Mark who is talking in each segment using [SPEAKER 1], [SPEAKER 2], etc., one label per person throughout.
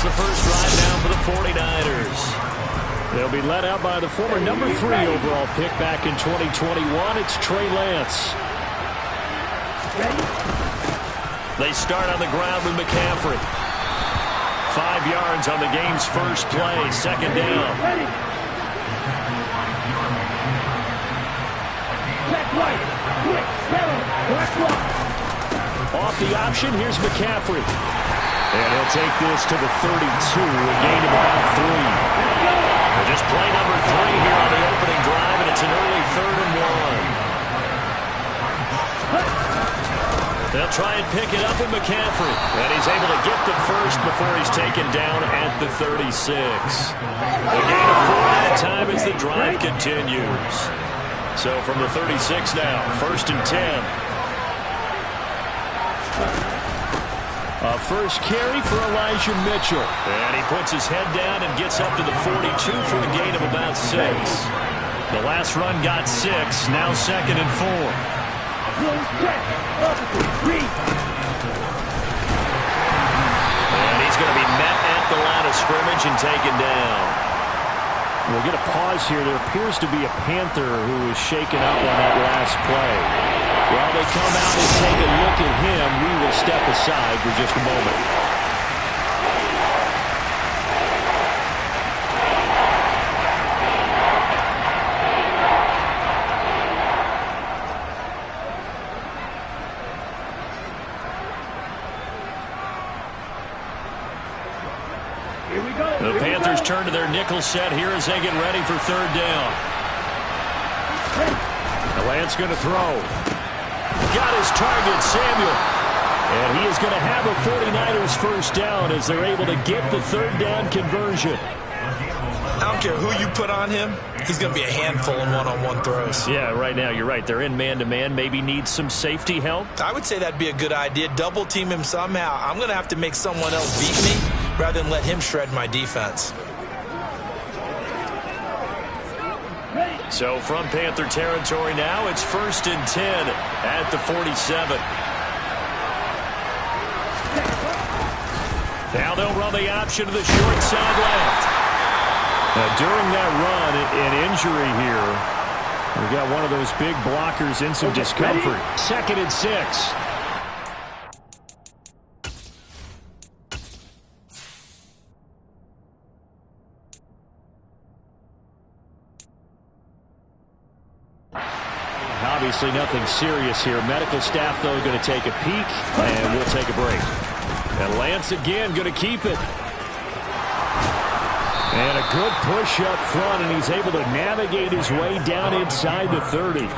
[SPEAKER 1] the first drive now for the 49ers. They'll be led out by the former number 3 overall pick back in 2021. It's Trey Lance. They start on the ground with McCaffrey. 5 yards on the game's first play, second down. Off the option, here's McCaffrey. And he'll take this to the 32, a gain of about 3. They're just play number 3 here on the opening drive, and it's an early 3rd and 1. They'll try and pick it up with McCaffrey. And he's able to get the first before he's taken down at the 36. A gain of 4 at a time as the drive continues. So from the 36 now, 1st and 10. A first carry for Elijah Mitchell. And he puts his head down and gets up to the 42 for a gain of about 6. The last run got 6, now 2nd and 4. And he's going to be met at the line of scrimmage and taken down. We'll get a pause here. There appears to be a Panther who is shaken up on that last play. While they come out and take a look at him, we will step aside for just a moment.
[SPEAKER 2] Here we go.
[SPEAKER 1] The Panthers turn to their nickel set here as they get ready for 3rd down. Lance going to throw. Got his target, Samuel. And he is going to have a 49ers first down as they're able to get the 3rd down conversion.
[SPEAKER 3] I don't care who you put on him. He's going to be a handful in one-on-one throws.
[SPEAKER 1] Yeah, right now you're right. They're in man-to-man. Maybe needs some safety help.
[SPEAKER 3] I would say that'd be a good idea. Double team him somehow. I'm going to have to make someone else beat me rather than let him shred my defense.
[SPEAKER 1] So from Panther territory now, it's 1st and 10 at the 47. Now they'll run the option to the short side left. During that run, an injury here. We got one of those big blockers in some discomfort. 2nd and 6. Obviously nothing serious here. Medical staff, though, going to take a peek, and we'll take a break. And Lance again going to keep it. And a good push up front, and he's able to navigate his way down inside the 30.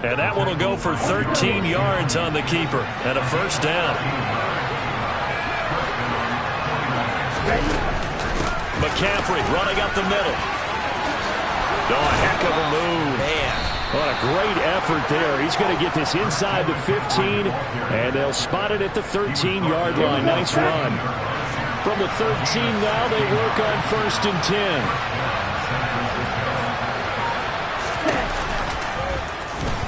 [SPEAKER 1] And that one will go for 13 yards on the keeper and a first down. McCaffrey running up the middle. Oh, a heck of a move.
[SPEAKER 3] Man.
[SPEAKER 1] What a great effort there. He's going to get this inside the 15, and they'll spot it at the 13-yard line. Nice run. From the 13 now, they work on 1st and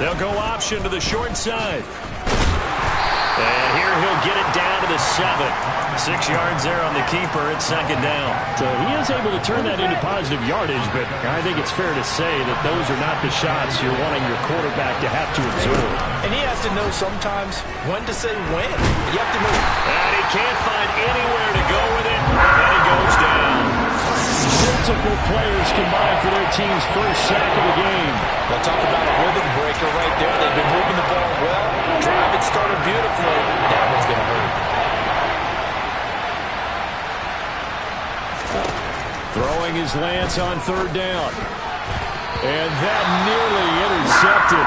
[SPEAKER 1] 10. They'll go option to the short side. And here he'll get it down to the 7. 6 yards there on the keeper at 2nd down. So he is able to turn that into positive yardage, but I think it's fair to say that those are not the shots you're wanting your quarterback to have to absorb.
[SPEAKER 3] And he has to know sometimes when to say when. You have to know.
[SPEAKER 1] And he can't find anywhere to go with it, and he goes down. Multiple players combined for their team's first sack of the game.
[SPEAKER 3] We'll talk about a rhythm breaker right there. They've been moving the ball well. Drive it started beautifully. That one's going to hurt.
[SPEAKER 1] Throwing his Lance on 3rd down. And that nearly intercepted.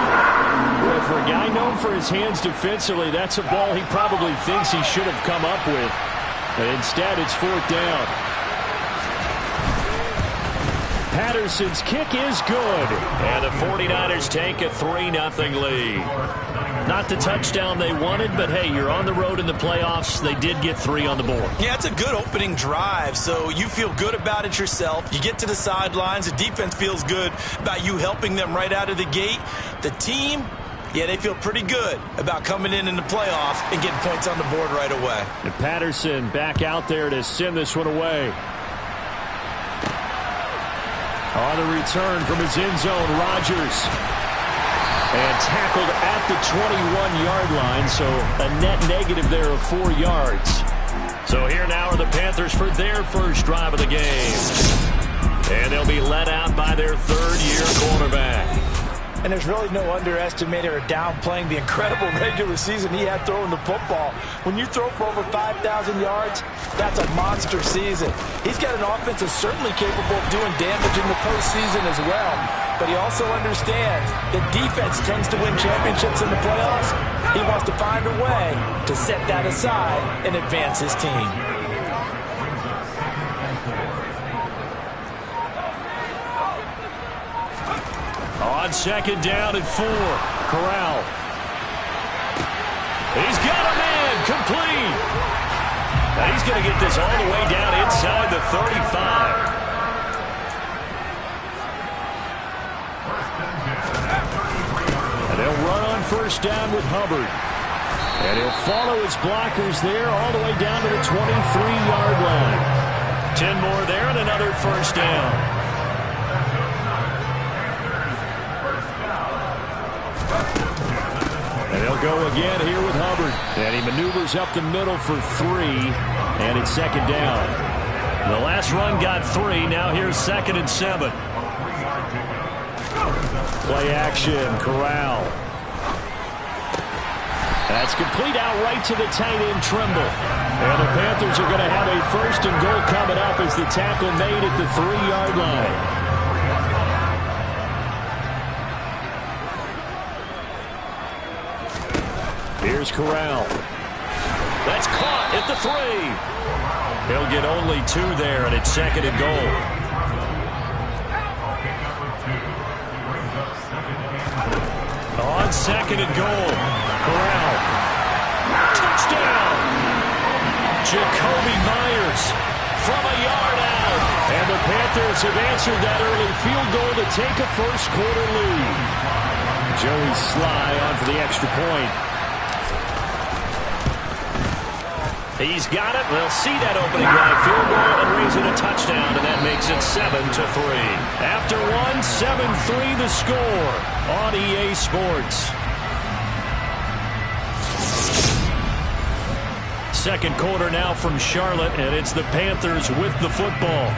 [SPEAKER 1] Boy, for a guy known for his hands defensively, that's a ball he probably thinks he should have come up with. But instead, it's 4th down. Patterson's kick is good. And the 49ers take a 3-0 lead. Not the touchdown they wanted, but hey, you're on the road in the playoffs. They did get 3 on the board.
[SPEAKER 3] Yeah, it's a good opening drive, so you feel good about it yourself. You get to the sidelines. The defense feels good about you helping them right out of the gate. The team Yeah, they feel pretty good about coming in the playoff and getting points on the board right away.
[SPEAKER 1] And Patterson back out there to send this one away. On the return from his end zone, Rodgers. And tackled at the 21-yard line, so a net negative there of 4 yards. So here now are the Panthers for their first drive of the game. And they'll be led out by their third-year quarterback.
[SPEAKER 3] And there's really no underestimating or downplaying the incredible regular season he had throwing the football. When you throw for over 5,000 yards, that's a monster season. He's got an offense that's certainly capable of doing damage in the postseason as well. But he also understands that defense tends to win championships in the playoffs. He wants to find a way to set that aside and advance his team.
[SPEAKER 1] On second down and 4, Corral. He's got a man complete. Now he's going to get this all the way down inside the 35. And they'll run on first down with Hubbard. And he'll follow his blockers there all the way down to the 23-yard line. 10 more there and another first down. And they'll go again here with Hubbard. And he maneuvers up the middle for 3. And it's second down. The last run got 3. Now here's 2nd and 7. Play action, Corral. That's complete out right to the tight end, Trimble. And the Panthers are going to have a first and goal coming up as the tackle made at the 3-yard line. Here's Corral. That's caught at the 3. He'll get only 2 there, and it's 2nd and goal. On 2nd and goal, Corral. Touchdown! Jakobi Meyers from a yard out. And the Panthers have answered that early field goal to take a first-quarter lead. Joey Sly on for the extra point. He's got it. They'll see that opening drive field goal and raise it a touchdown, and that makes it 7-3. After 7-3 the score on EA Sports. Second quarter now from Charlotte, and it's the Panthers with the football.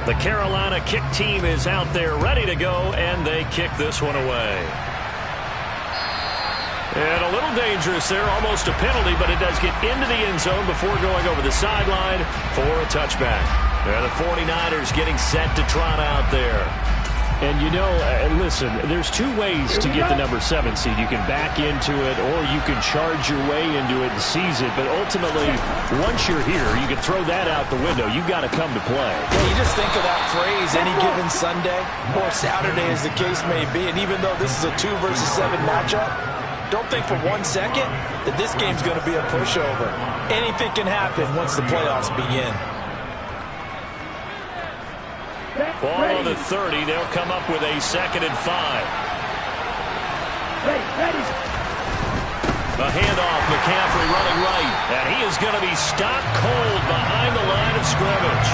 [SPEAKER 1] The Carolina kick team is out there ready to go, and they kick this one away. And a little dangerous there, almost a penalty, but it does get into the end zone before going over the sideline for a touchback. And the 49ers getting set to trot out there. And, you know, listen, there's 2 ways to get the number 7 seed. You can back into it, or you can charge your way into it and seize it. But ultimately, once you're here, you can throw that out the window. You've got to come to play.
[SPEAKER 3] Yeah, you just think of that phrase, any given Sunday or Saturday as the case may be. And even though this is a 2 versus 7 matchup, don't think for 1 second that this game's going to be a pushover. Anything can happen once the playoffs begin.
[SPEAKER 1] Ball on the 30. They'll come up with a 2nd and 5. A handoff. McCaffrey running right. And he is going to be stopped cold behind the line of scrimmage.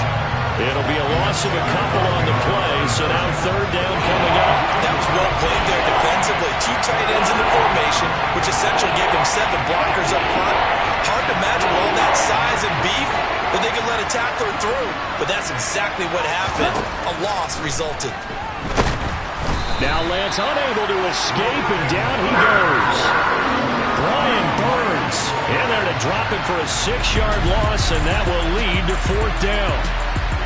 [SPEAKER 1] It'll be a loss of a couple on the play. So now 3rd down coming up.
[SPEAKER 3] That was well played there defensively. 2 tight ends in the formation, which essentially gave them 7 blockers up front. Hard to imagine all that size and beef that they could let a tackler through. But that's exactly what happened. A loss resulted.
[SPEAKER 1] Now Lance unable to escape, and down he goes. Brian Burns in there to drop it for a 6-yard loss, and that will lead to 4th down.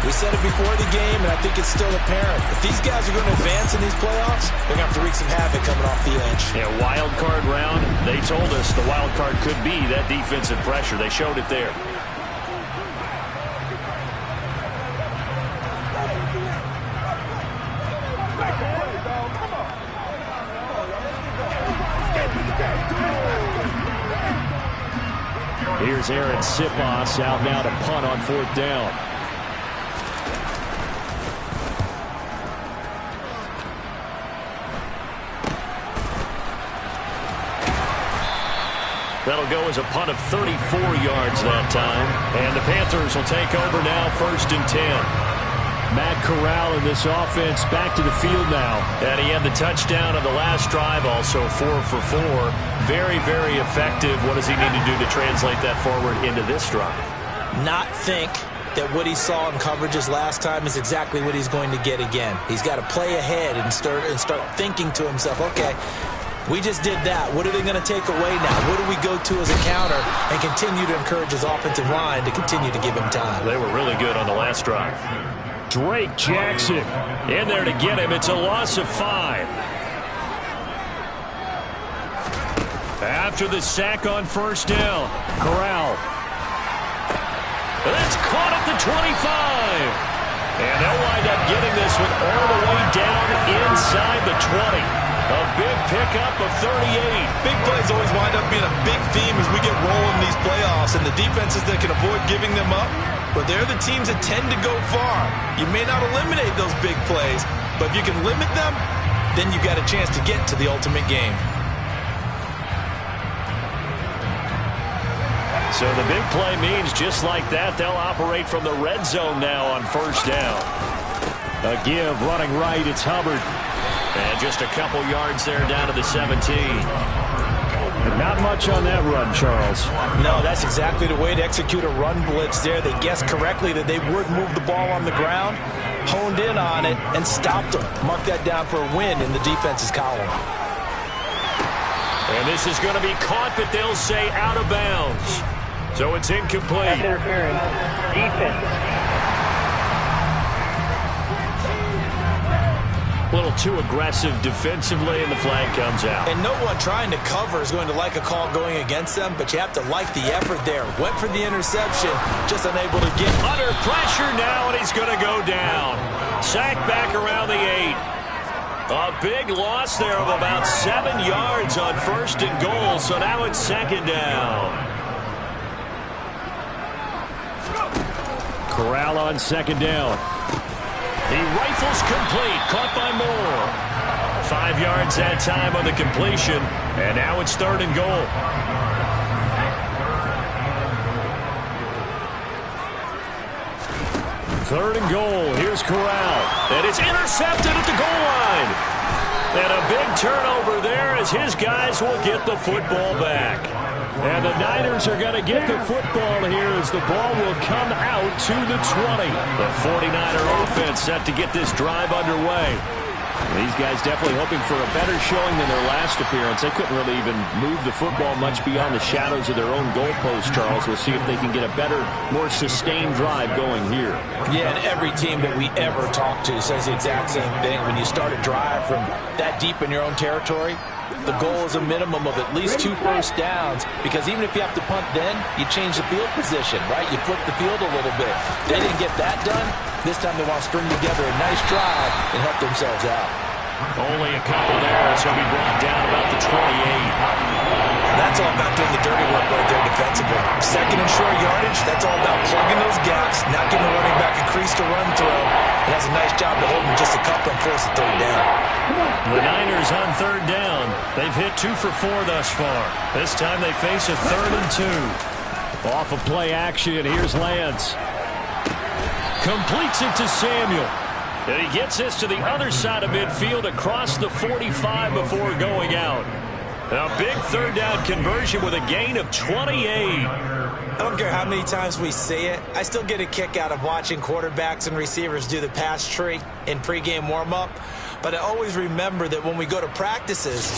[SPEAKER 3] We said it before the game, and I think it's still apparent. If these guys are going to advance in these playoffs, they're going to have to wreak some havoc coming off the edge.
[SPEAKER 1] Yeah, wild card round. They told us the wild card could be that defensive pressure. They showed it there. Here's Aaron Siposs out now to punt on 4th down. That'll go as a punt of 34 yards that time. And the Panthers will take over now, 1st and 10. Matt Corral in this offense back to the field now. And he had the touchdown on the last drive, also 4 for 4. Very, very effective. What does he need to do to translate that forward into this drive?
[SPEAKER 3] Not think that what he saw in coverages last time is exactly what he's going to get again. He's got to play ahead and start thinking to himself, okay, we just did that. What are they going to take away now? What do we go to as a counter? And continue to encourage his offensive line to continue to give him time.
[SPEAKER 1] They were really good on the last drive. Drake Jackson in there to get him. It's a loss of 5. After the sack on 1st down, Corral. That's caught at the 25. And they'll wind up getting this one all the way down inside the 20. A big pickup of 38.
[SPEAKER 3] Big plays always wind up being a big theme as we get rolling these playoffs, and the defenses that can avoid giving them up, but they're the teams that tend to go far. You may not eliminate those big plays, but if you can limit them, then you got a chance to get to the ultimate game.
[SPEAKER 1] So the big play means just like that, they'll operate from the red zone now on 1st down. A give running right, it's Hubbard. And just a couple yards there down to the 17. Not much on that run, Charles.
[SPEAKER 3] No, that's exactly the way to execute a run blitz there. They guessed correctly that they would move the ball on the ground, honed in on it, and stopped them. Mark that down for a win in the defense's column.
[SPEAKER 1] And this is going to be caught, but they'll say out of bounds. So it's incomplete.
[SPEAKER 2] Interference. Defense.
[SPEAKER 1] A little too aggressive defensively, and the flag comes out.
[SPEAKER 3] And no one trying to cover is going to like a call going against them, but you have to like the effort there. Went for the interception, just unable to get
[SPEAKER 1] under pressure now, and he's going to go down. Sacked back around the 8. A big loss there of about 7 yards on 1st and goal, so now it's 2nd down. Corral on 2nd down. He rifles complete, caught by Moore. 5 yards that time on the completion, and now it's 3rd and goal. Third and goal. Here's Corral, and it's intercepted at the goal line. And a big turnover there as his guys will get the football back. And the Niners are going to get the football here as the ball will come out to the 20. The 49er offense set to get this drive underway. These guys definitely hoping for a better showing than their last appearance. They couldn't really even move the football much beyond the shadows of their own goalpost, Charles. We'll see if they can get a better, more sustained drive going here.
[SPEAKER 3] Yeah, and every team that we ever talk to says the exact same thing. When you start a drive from that deep in your own territory, the goal is a minimum of at least 2 first downs, because even if you have to punt then, you change the field position, right? You flip the field a little bit. They didn't get that done. This time they want to string together a nice drive and help themselves out.
[SPEAKER 1] Only a couple there, so he'll be brought down about the 28.
[SPEAKER 3] That's all about doing the dirty work right there defensively. 2nd and short yardage, that's all about plugging those gaps, not giving the running back a crease to run through. And that's a nice job to hold him just a couple and force a 3rd down.
[SPEAKER 1] The Niners on 3rd down. They've hit 2 for 4 thus far. This time they face a 3rd and 2. Off of play action, here's Lance. Completes it to Samuel. And he gets this to the other side of midfield across the 45 before going out. A big 3rd down conversion with a gain of 28.
[SPEAKER 3] I don't care how many times we see it. I still get a kick out of watching quarterbacks and receivers do the pass tree in pregame warm-up. But I always remember that when we go to practices,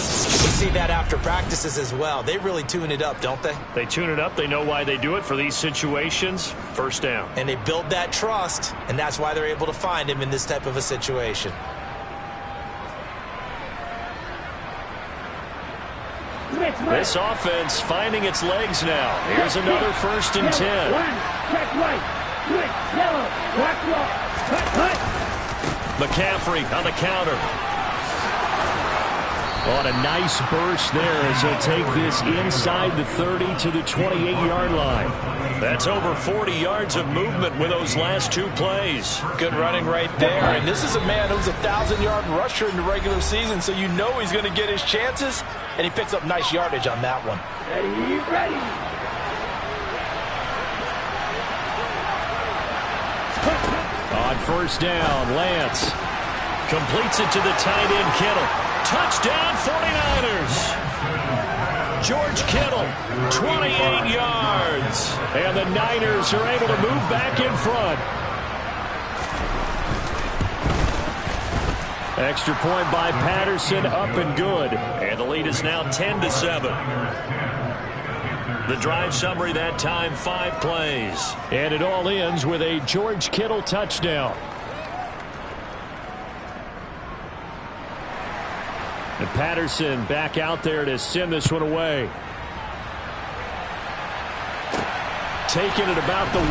[SPEAKER 3] we see that after practices as well. They really tune it up, don't they?
[SPEAKER 1] They tune it up. They know why they do it for these situations. First down.
[SPEAKER 3] And they build that trust, and that's why they're able to find him in this type of a situation.
[SPEAKER 1] This offense finding its legs now. Here's another 1st and 10.
[SPEAKER 2] Check right. Switch. Yellow. Watch left.
[SPEAKER 1] McCaffrey on the counter. On a nice burst there as he'll take this inside the 30 to the 28-yard line. That's over 40 yards of movement with those last 2 plays.
[SPEAKER 3] Good running right there. And this is a man who's a 1,000-yard rusher in the regular season, so you know he's going to get his chances, and he picks up nice yardage on that one.
[SPEAKER 2] Ready.
[SPEAKER 1] On 1st down, Lance completes it to the tight end, Kittle. Touchdown, 49ers. George Kittle, 28 yards. And the Niners are able to move back in front. Extra point by Patterson, up and good. And the lead is now 10-7. The drive summary that time, 5 plays. And it all ends with a George Kittle touchdown. And Patterson back out there to send this one away. Taking it about the 1.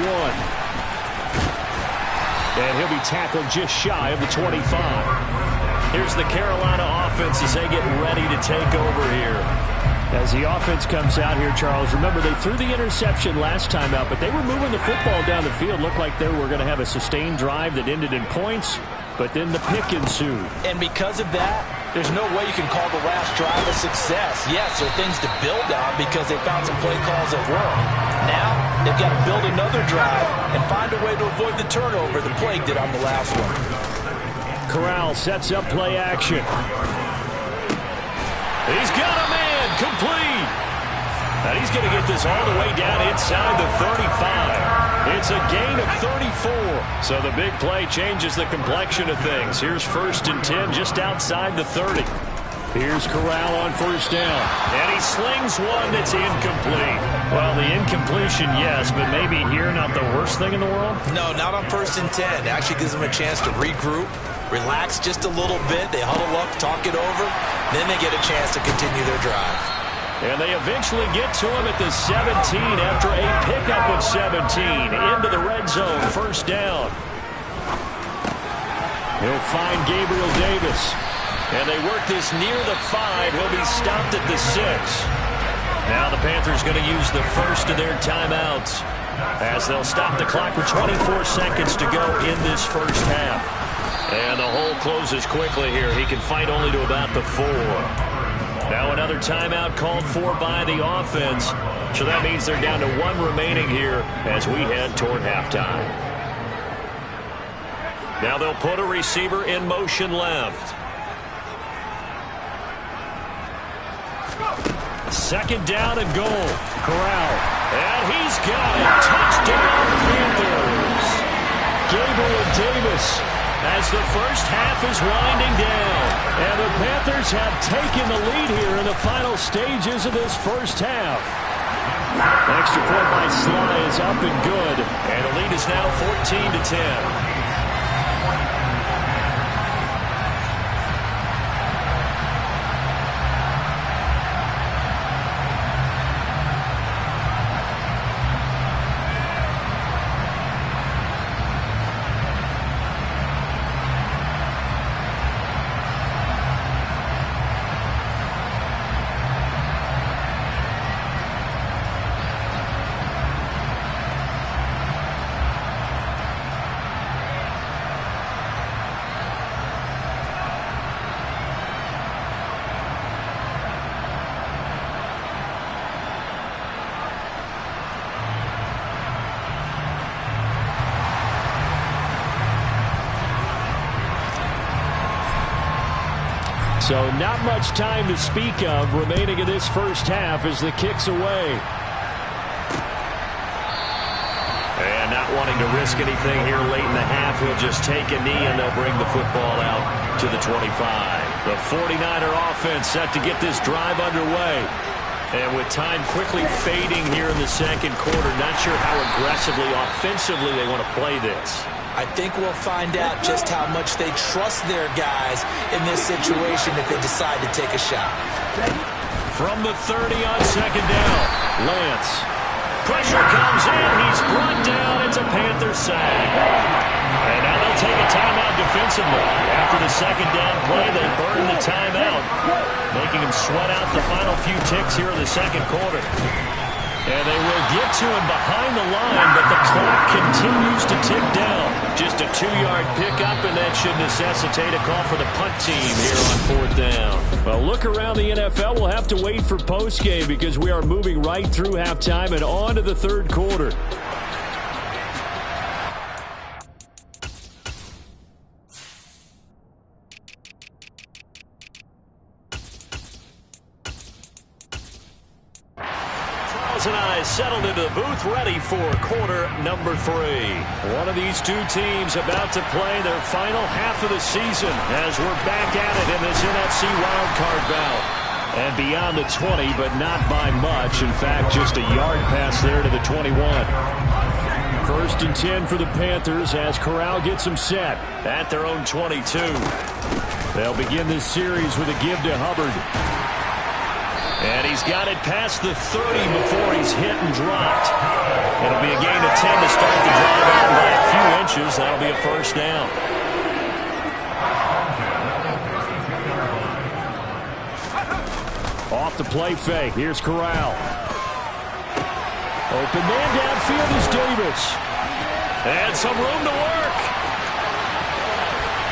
[SPEAKER 1] And he'll be tackled just shy of the 25. Here's the Carolina offense as they get ready to take over here. As the offense comes out here, Charles, remember they threw the interception last time out, but they were moving the football down the field. Looked like they were going to have a sustained drive that ended in points, but then the pick ensued.
[SPEAKER 3] And because of that, there's no way you can call the last drive a success. Yes, there are things to build on because they found some play calls that work. Now, they've got to build another drive and find a way to avoid the turnover the plague did on the last one.
[SPEAKER 1] Corral sets up play action. He's got a man complete. And he's going to get this all the way down inside the 35. It's a gain of 34. So the big play changes the complexion of things. Here's 1st and 10 just outside the 30. Here's Corral on 1st down. And he slings one that's incomplete. Well, the incompletion, yes, but maybe here not the worst thing in the world?
[SPEAKER 3] No, not on 1st and 10. It actually gives them a chance to regroup, relax just a little bit. They huddle up, talk it over. Then they get a chance to continue their drive.
[SPEAKER 1] And they eventually get to him at the 17 after a pickup of 17 into the red zone. 1st down. He'll find Gabriel Davis. And they work this near the 5. He'll be stopped at the 6. Now the Panthers going to use the first of their timeouts as they'll stop the clock with 24 seconds to go in this first half. And the hole closes quickly here. He can fight only to about the 4. Now another timeout called for by the offense. So that means they're down to 1 remaining here as we head toward halftime. Now they'll put a receiver in motion left. 2nd down and goal. Corral. And he's got it. Touchdown Panthers. Gabriel Davis as the first half is winding down. And the Panthers have taken the lead here in the final stages of this first half. Extra point by Sly is up and good. And the lead is now 14-10. So not much time to speak of remaining in this first half as the kick's away. And not wanting wanting to risk anything here late in the half, he'll just take a knee and they'll bring the football out to the 25. The 49er offense set to get this drive underway. And with time quickly fading here in the second quarter, not sure how aggressively, offensively they want to play this.
[SPEAKER 3] I think we'll find out just how much they trust their guys in this situation if they decide to take a shot.
[SPEAKER 1] From the 30 on second down, Lance. Pressure comes in. He's brought down. It's a Panther sack. And now they'll take a timeout defensively. After the second down play, they burn the timeout, making him sweat out the final few ticks here in the second quarter. And they will get to him behind the line, but the clock continues to tick down. Just a 2-yard pickup, and that should necessitate a call for the punt team here on fourth down. Well, look around the NFL. We'll have to wait for postgame because we are moving right through halftime and on to the third quarter. And I settled into the booth ready for quarter number 3. One of these two teams about to play their final half of the season as we're back at it in this NFC wildcard bout. And beyond the 20, but not by much. In fact, just a yard pass there to the 21. First and 10 for the Panthers as Corral gets them set at their own 22. They'll begin this series with a give to Hubbard. And he's got it past the 30 before he's hit and dropped. It'll be a gain of 10 to start the drive out by a few inches. That'll be a first down. Off the play fake. Here's Corral. Open man downfield is Davis. And some room to work.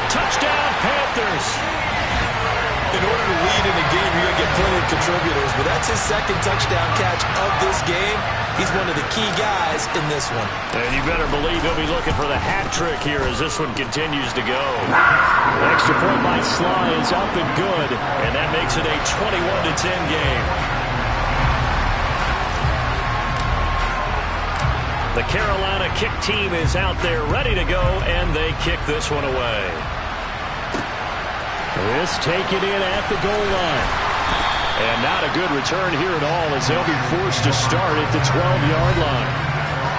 [SPEAKER 1] Touchdown, Panthers.
[SPEAKER 3] In order to lead in a game, you're going to get plenty of contributors, but that's his second touchdown catch of this game. He's one of the key guys in this one.
[SPEAKER 1] And you better believe he'll be looking for the hat trick here as this one continues to go. Extra point by Sly is up and good, and that makes it a 21-10 game. The Carolina kick team is out there ready to go, and they kick this one away. This taken in at the goal line. And not a good return here at all as they'll be forced to start at the 12-yard line.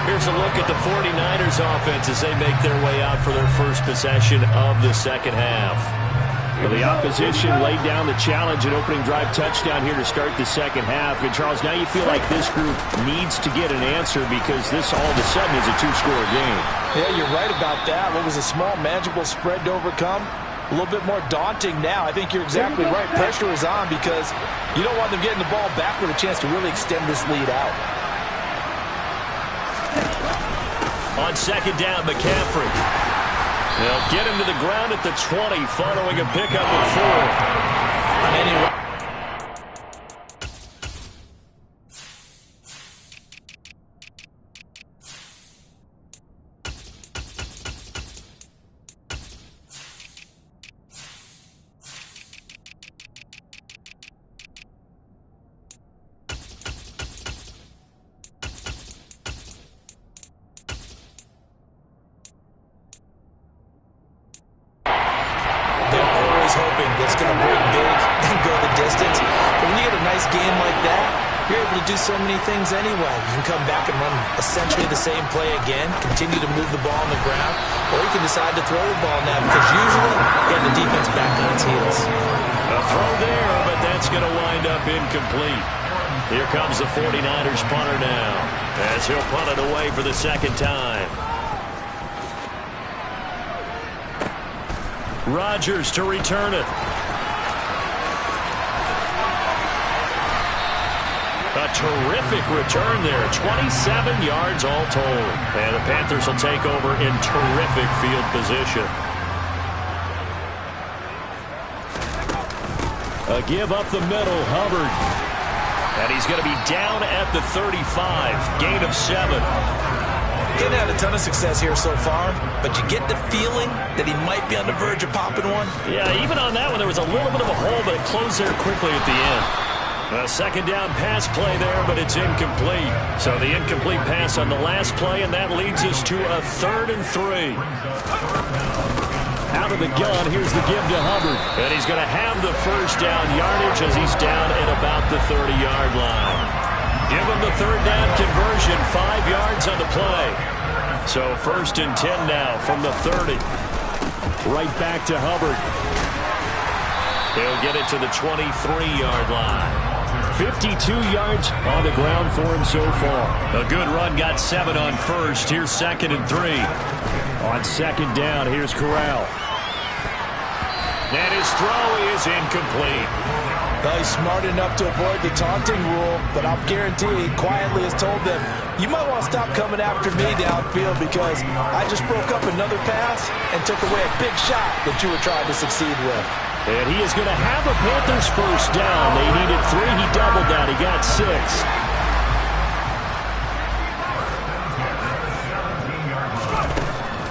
[SPEAKER 1] Here's a look at the 49ers offense as they make their way out for their first possession of the second half. Well, the opposition laid down the challenge, an opening drive touchdown here to start the second half. And, Charles, now you feel like this group needs to get an answer because this all of a sudden is a two-score game.
[SPEAKER 3] Yeah, you're right about that. What was a small, manageable spread to overcome? A little bit more daunting now. I think you're exactly right. Pressure is on because you don't want them getting the ball back with a chance to really extend this lead out.
[SPEAKER 1] On second down, McCaffrey. They'll get him to the ground at the 20 following a pickup of 4.
[SPEAKER 3] On any hoping that's going to break big and go the distance. But when you get a nice game like that, you're able to do so many things anyway. You can come back and run essentially the same play again, continue to move the ball on the ground, or you can decide to throw the ball now because usually you have the defense back on its heels.
[SPEAKER 1] A throw there, but that's going to wind up incomplete. Here comes the 49ers punter now as he'll punt it away for the second time. Rodgers to return it. A terrific return there. 27 yards all told. And the Panthers will take over in terrific field position. A give up the middle, Hubbard. And he's going to be down at the 35. Gain of 7.
[SPEAKER 3] He hasn't had a ton of success here so far, but you get the feeling that he might be on the verge of popping one.
[SPEAKER 1] Yeah, even on that one, there was a little bit of a hole, but it closed there quickly at the end. A second down pass play there, but it's incomplete. So the incomplete pass on the last play, and that leads us to a 3rd and 3. Out of the gun, here's the give to Hubbard. And he's going to have the first down yardage as he's down at about the 30-yard line. Give him the 3rd down conversion, 5 yards on the play. So 1st and 10 now from the 30. Right back to Hubbard. He'll get it to the 23-yard line. 52 yards on the ground for him so far. A good run, got 7 on first. Here's 2nd and 3. On 2nd down, here's Corral. And his throw is incomplete.
[SPEAKER 3] Well, he's smart enough to avoid the taunting rule, but I'll guarantee he quietly has told them, you might want to stop coming after me downfield because I just broke up another pass and took away a big shot that you were trying to succeed with.
[SPEAKER 1] And he is going to have a Panthers first down. They needed 3. He doubled that. He got 6.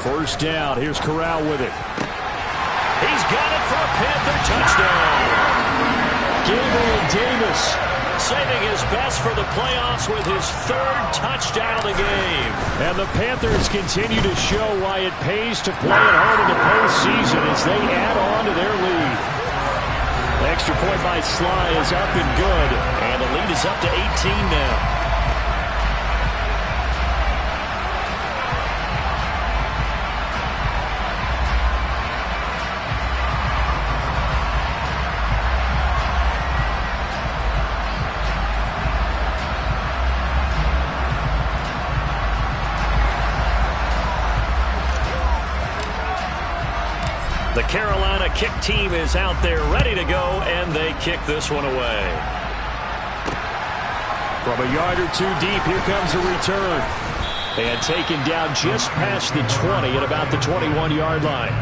[SPEAKER 1] First down. Here's Corral with it. He's got it for a Panther touchdown. Gabriel Davis saving his best for the playoffs with his 3rd touchdown of the game. And the Panthers continue to show why it pays to play at home in the postseason as they add on to their lead. The extra point by Sly is up and good, and the lead is up to 18 now. The Carolina kick team is out there ready to go, and they kick this one away. From a yard or 2 deep, here comes a return. And taken down just past the 20 at about the 21-yard line.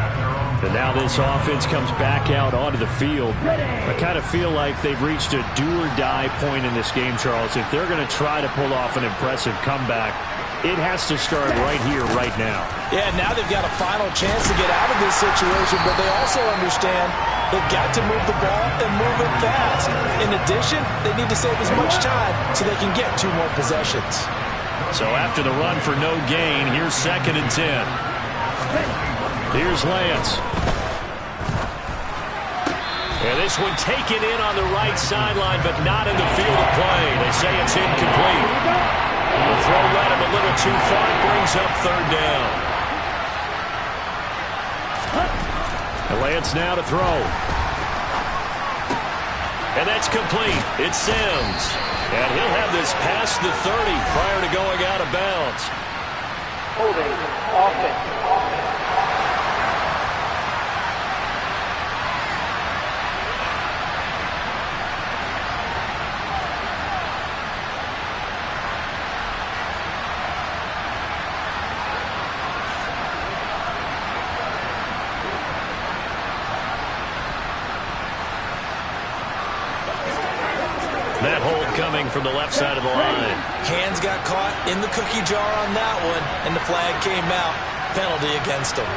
[SPEAKER 1] And now this offense comes back out onto the field. I kind of feel like they've reached a do-or-die point in this game, Charles. If they're going to try to pull off an impressive comeback, it has to start right here, right now.
[SPEAKER 3] Yeah, now they've got a final chance to get out of this situation, but they also understand they've got to move the ball and move it fast. In addition, they need to save as much time so they can get 2 more possessions.
[SPEAKER 1] So after the run for no gain, here's 2nd and 10. Here's Lance. And this one taken in on the right sideline, but not in the field of play. They say it's incomplete. The throw led him a little too far. It brings up 3rd down. And Lance now to throw. And that's complete. It's Sims. And he'll have this past the 30 prior to going out of bounds.
[SPEAKER 2] Holding offense.
[SPEAKER 1] That hold coming from the left side of the line.
[SPEAKER 3] Hands got caught in the cookie jar on that one, and the flag came out. Penalty against him.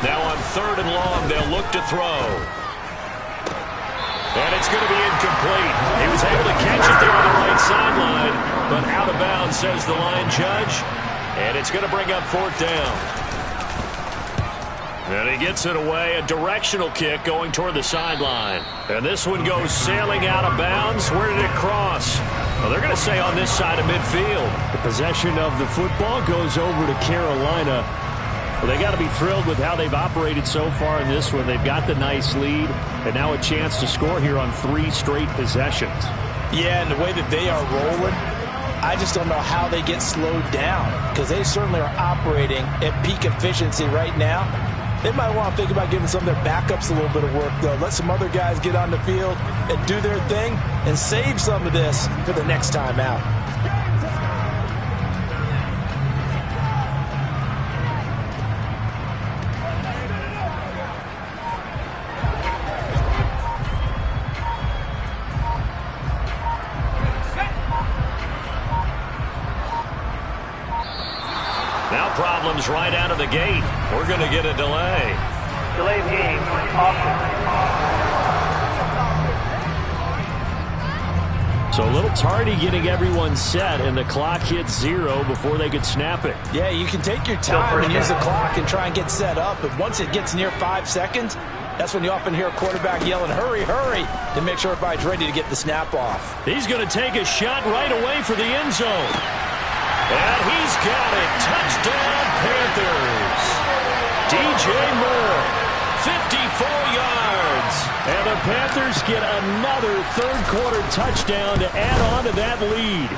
[SPEAKER 1] Now on 3rd and long, they'll look to throw. And it's going to be incomplete. He was able to catch it there on the right sideline, but out of bounds, says the line judge. And it's going to bring up 4th down. And he gets it away, a directional kick going toward the sideline. And this one goes sailing out of bounds. Where did it cross? Well, they're going to say on this side of midfield. The possession of the football goes over to Carolina. Well, they got to be thrilled with how they've operated so far in this one. They've got the nice lead, and now a chance to score here on 3 straight possessions.
[SPEAKER 3] Yeah, and the way that they are rolling, I just don't know how they get slowed down because they certainly are operating at peak efficiency right now. They might want to think about giving some of their backups a little bit of work, though. Let some other guys get on the field and do their thing and save some of this for the next time out.
[SPEAKER 1] Now problems right out of the gate. We're going to get a delay.
[SPEAKER 2] Delay of game. Offense.
[SPEAKER 1] So a little tardy getting everyone set, and the clock hits 0 before they could snap it.
[SPEAKER 3] Yeah, you can take your time and use the clock and try and get set up, but once it gets near 5 seconds, that's when you often hear a quarterback yelling, hurry, hurry, to make sure everybody's ready to get the snap off.
[SPEAKER 1] He's going to take a shot right away for the end zone. And he's got it. Touchdown, Panthers. DJ Moore, 54 yards. And the Panthers get another third-quarter touchdown to add on to that lead.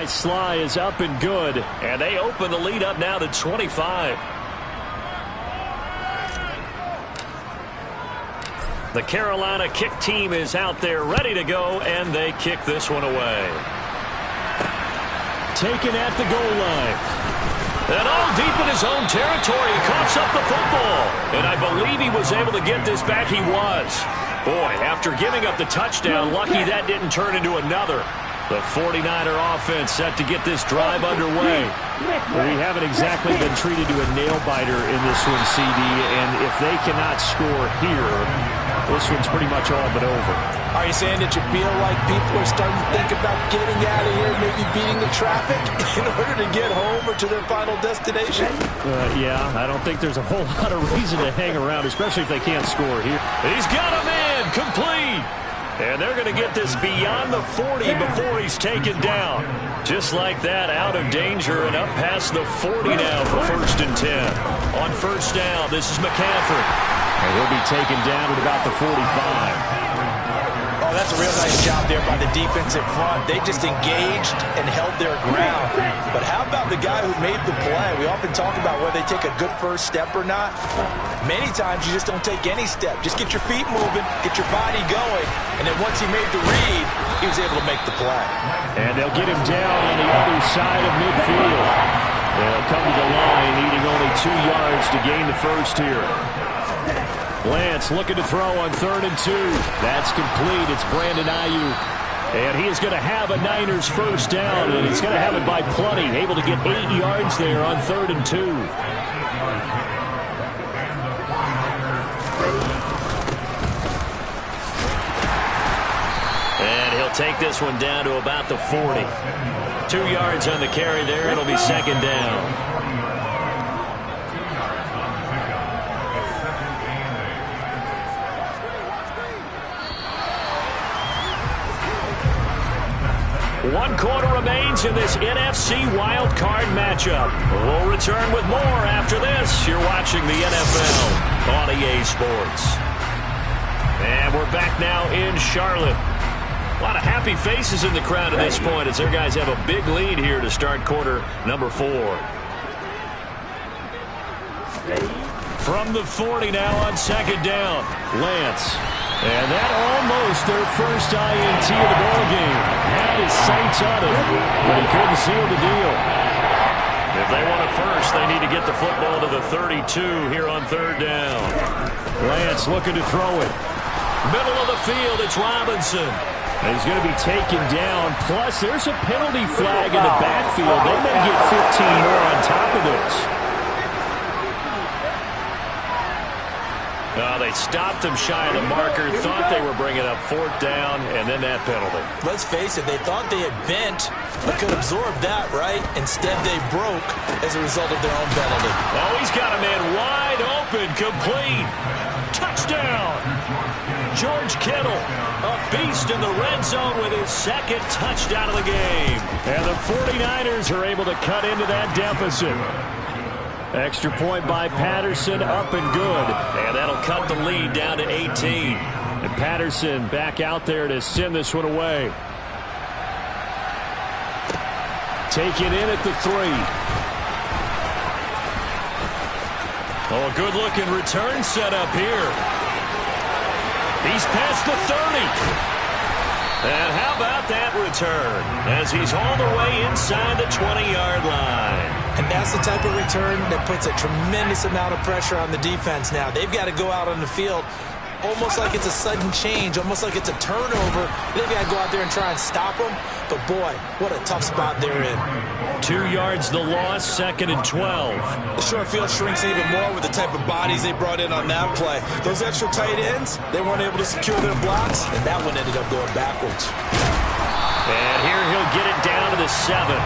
[SPEAKER 1] Sly is up and good, and they open the lead up now to 25. The Carolina kick team is out there ready to go, and they kick this one away. Taken at the goal line. And all deep in his own territory, he coughs up the football. And I believe he was able to get this back. He was. Boy, after giving up the touchdown, lucky that didn't turn into another. The 49er offense set to get this drive underway.
[SPEAKER 4] We haven't exactly been treated to a nail-biter in this one, CD, and if they cannot score here, this one's pretty much all but over.
[SPEAKER 3] Are you saying that you feel like people are starting to think about getting out of here, maybe beating the traffic in order to get home or to their final destination?
[SPEAKER 4] Yeah, I don't think there's a whole lot of reason to hang around, especially if they can't score here.
[SPEAKER 1] He's got him in, complete. And they're going to get this beyond the 40 before he's taken down. Just like that, out of danger and up past the 40 now for 1st and 10. On first down, this is McCaffrey.
[SPEAKER 4] And he'll be taken down at about the 45.
[SPEAKER 3] Oh, that's a real nice job there by the defensive front. They just engaged and held their ground. But how about the guy who made the play? We often talk about whether they take a good first step or not. Many times you just don't take any step. Just get your feet moving, get your body going, and then once he made the read, he was able to make the play.
[SPEAKER 4] And they'll get him down on the other side of midfield. They'll come to the line, needing only 2 yards to gain the first here. Lance looking to throw on 3rd and 2. That's complete. It's Brandon Ayuk. And he is going to have a Niners first down, and he's going to have it by plenty. Able to get 8 yards there on 3rd and 2.
[SPEAKER 1] And he'll take this one down to about the 40. 2 yards on the carry there. It'll be 2nd down. One quarter remains in this NFC wildcard matchup. We'll return with more after this. You're watching the NFL on EA Sports. And we're back now in Charlotte. A lot of happy faces in the crowd at this point as their guys have a big lead here to start quarter number 4. From the 40 now on 2nd down, Lance. And that almost their first INT of the ball game. Had his sights on it, but he couldn't seal the deal. If they want a first, they need to get the football to the 32 here on third down.
[SPEAKER 4] Lance looking to throw it.
[SPEAKER 1] Middle of the field, it's Robinson.
[SPEAKER 4] And he's going to be taken down. Plus, there's a penalty flag in the backfield. They may get 15 more on top of this.
[SPEAKER 1] They stopped him shy of the marker, thought they were bringing up fourth down, and then that penalty.
[SPEAKER 3] Let's face it, they thought they had bent, but could absorb that, right? Instead, they broke as a result of their own penalty.
[SPEAKER 1] Oh, he's got a man wide open, complete. Touchdown! George Kittle, a beast in the red zone with his second touchdown of the game.
[SPEAKER 4] And the 49ers are able to cut into that deficit. Extra point by Patterson, up and good.
[SPEAKER 1] And that'll cut the lead down to 18.
[SPEAKER 4] And Patterson back out there to send this one away. Take it in at the 3.
[SPEAKER 1] Oh, a good-looking return set up here. He's past the 30. And how about that return as he's all the way inside the 20-yard line.
[SPEAKER 3] And that's the type of return that puts a tremendous amount of pressure on the defense now. They've got to go out on the field almost like it's a sudden change, almost like it's a turnover. They've got to go out there and try and stop them. But, boy, what a tough spot they're in.
[SPEAKER 1] 2 yards the loss, 2nd and 12.
[SPEAKER 3] The short field shrinks even more with the type of bodies they brought in on that play. Those extra tight ends, they weren't able to secure their blocks, and that one ended up going backwards.
[SPEAKER 1] And here he'll get it down to the 7.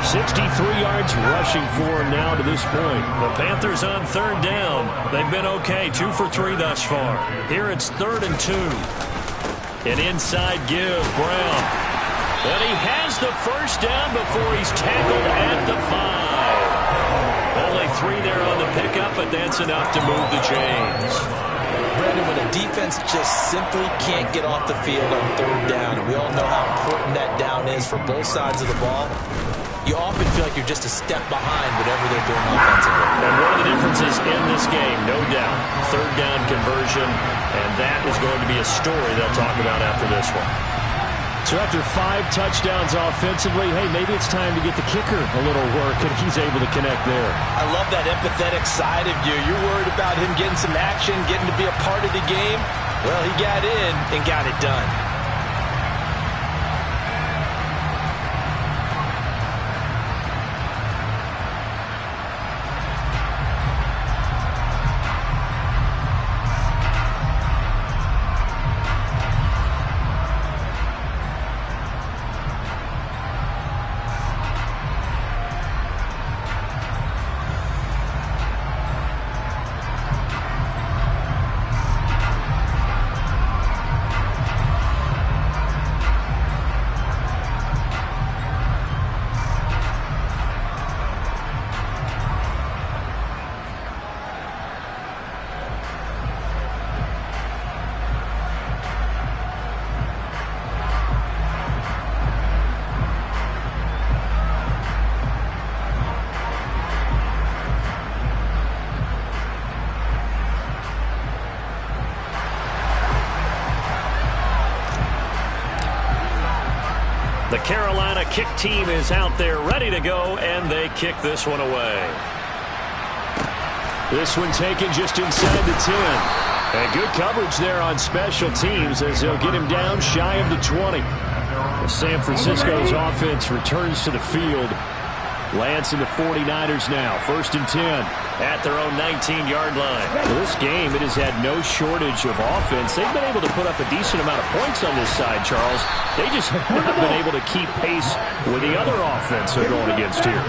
[SPEAKER 4] 63 yards rushing for him now to this point.
[SPEAKER 1] The Panthers on third down. They've been okay, 2 for 3 thus far. Here it's 3rd and 2. An inside give, Brown. And he has the first down before he's tackled at the 5. Only 3 there on the pickup, but that's enough to move the chains.
[SPEAKER 3] Brandon, when a defense just simply can't get off the field on third down, and we all know how important that down is for both sides of the ball, you often feel like you're just a step behind whatever they're doing offensively.
[SPEAKER 1] And one of the differences in this game, no doubt, third down conversion, and that is going to be a story they'll talk about after this one.
[SPEAKER 4] So after 5 touchdowns offensively, hey, maybe it's time to get the kicker a little work, and he's able to connect there.
[SPEAKER 3] I love that empathetic side of you. You're worried about him getting some action, getting to be a part of the game. Well, he got in and got it done.
[SPEAKER 1] The Carolina kick team is out there ready to go, and they kick this one away.
[SPEAKER 4] This one taken just inside the 10. And good coverage there on special teams as they'll get him down shy of the 20. San Francisco's offense returns to the field. Lance and the 49ers now, 1st and 10.
[SPEAKER 1] At their own 19-yard line.
[SPEAKER 4] Well, this game, it has had no shortage of offense. They've been able to put up a decent amount of points on this side, Charles. They just have not been able to keep pace with the other offense they're going against here.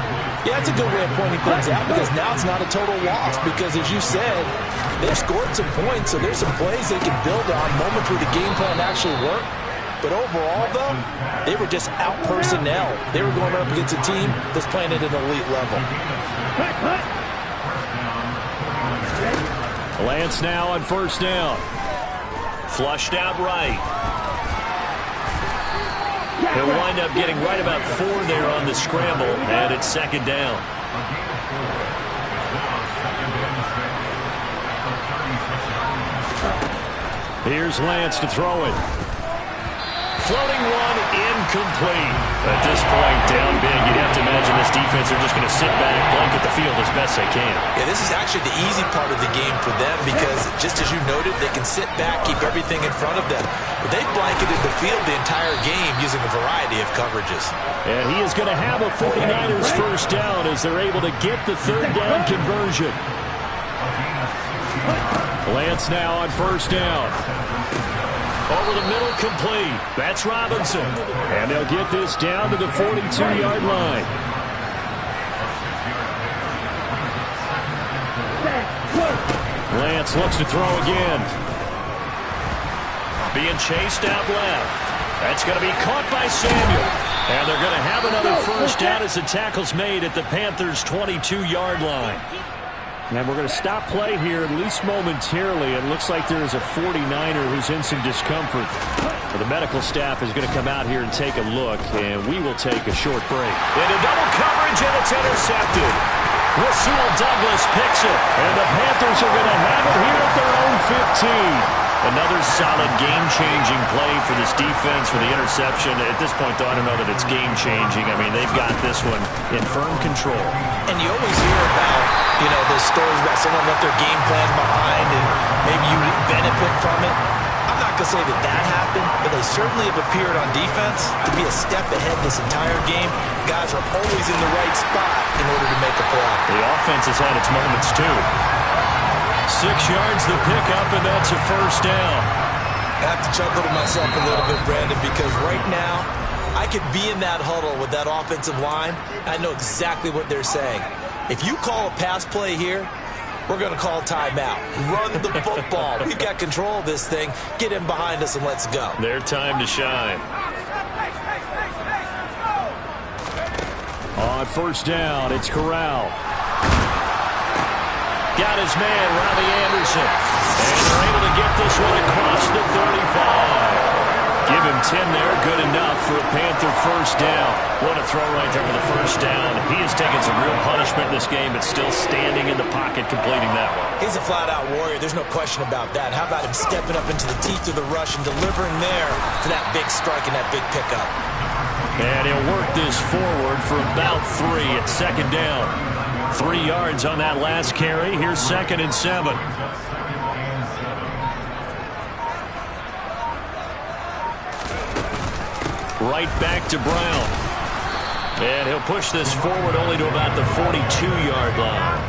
[SPEAKER 3] Yeah, that's a good way of pointing things out because now it's not a total loss because, as you said, they've scored some points, so there's some plays they can build on, moments where the game plan actually worked. But overall, though, they were just out personnel. They were going up against a team that's playing at an elite level.
[SPEAKER 4] Lance now on 1st down.
[SPEAKER 1] Flushed out right. He'll wind up getting right about 4 there on the scramble, and it's 2nd down.
[SPEAKER 4] Here's Lance to throw it.
[SPEAKER 1] Floating one, incomplete. At this point, down big, you'd have to imagine this defense are just going to sit back, blanket the field as best they can.
[SPEAKER 5] Yeah, this is actually the easy part of the game for them because, just as you noted, they can sit back, keep everything in front of them. But they've blanketed the field the entire game using a variety of coverages.
[SPEAKER 4] And he is going to have a 49ers first down as they're able to get the third down conversion. Lance now on first down.
[SPEAKER 1] Over the middle, complete. That's Robinson.
[SPEAKER 4] And they'll get this down to the 42-yard line. Lance looks to throw again.
[SPEAKER 1] Being chased out left. That's going to be caught by Samuel. And they're going to have another first down as the tackle's made at the Panthers' 22-yard line.
[SPEAKER 4] And we're going to stop play here, at least momentarily. It looks like there is a 49er who's in some discomfort. The medical staff is going to come out here and take a look, and we will take a short break.
[SPEAKER 1] Into double coverage, and it's intercepted. Rasul Douglas picks it.
[SPEAKER 4] And the Panthers are going to have it here at their own 15.
[SPEAKER 1] Another solid game-changing play for this defense for the interception. At this point, though, I don't know that it's game-changing. I mean, they've got this one in firm control.
[SPEAKER 5] And you always hear about, those stories about someone left their game plan behind and maybe you benefit from it. I'm not going to say that happened, but they certainly have appeared on defense to be a step ahead this entire game. Guys are always in the right spot in order to make a play.
[SPEAKER 1] The offense has had its moments, too. 6 yards the pickup, and that's a first down.
[SPEAKER 5] I have to chuckle to myself a little bit, Brandon, because right now I could be in that huddle with that offensive line. I know exactly what they're saying. If you call a pass play here, we're going to call timeout. Run the football. We've got control of this thing. Get in behind us and let's go.
[SPEAKER 1] Their time to shine.
[SPEAKER 4] On first down, it's Corral.
[SPEAKER 1] Got his man, Robbie Anderson. And they're able to get this one across the 35. Give him 10 there, good enough for a Panther first down. What a throw right there for the first down. He has taken some real punishment in this game, but still standing in the pocket, completing that one.
[SPEAKER 5] He's a flat-out warrior. There's no question about that. How about him stepping up into the teeth of the rush and delivering there for that big strike and that big pickup?
[SPEAKER 1] And he'll work this forward for about 3 at second down. 3 yards on that last carry. Here's 2nd and 7. Right back to Brown. And he'll push this forward only to about the 42-yard line.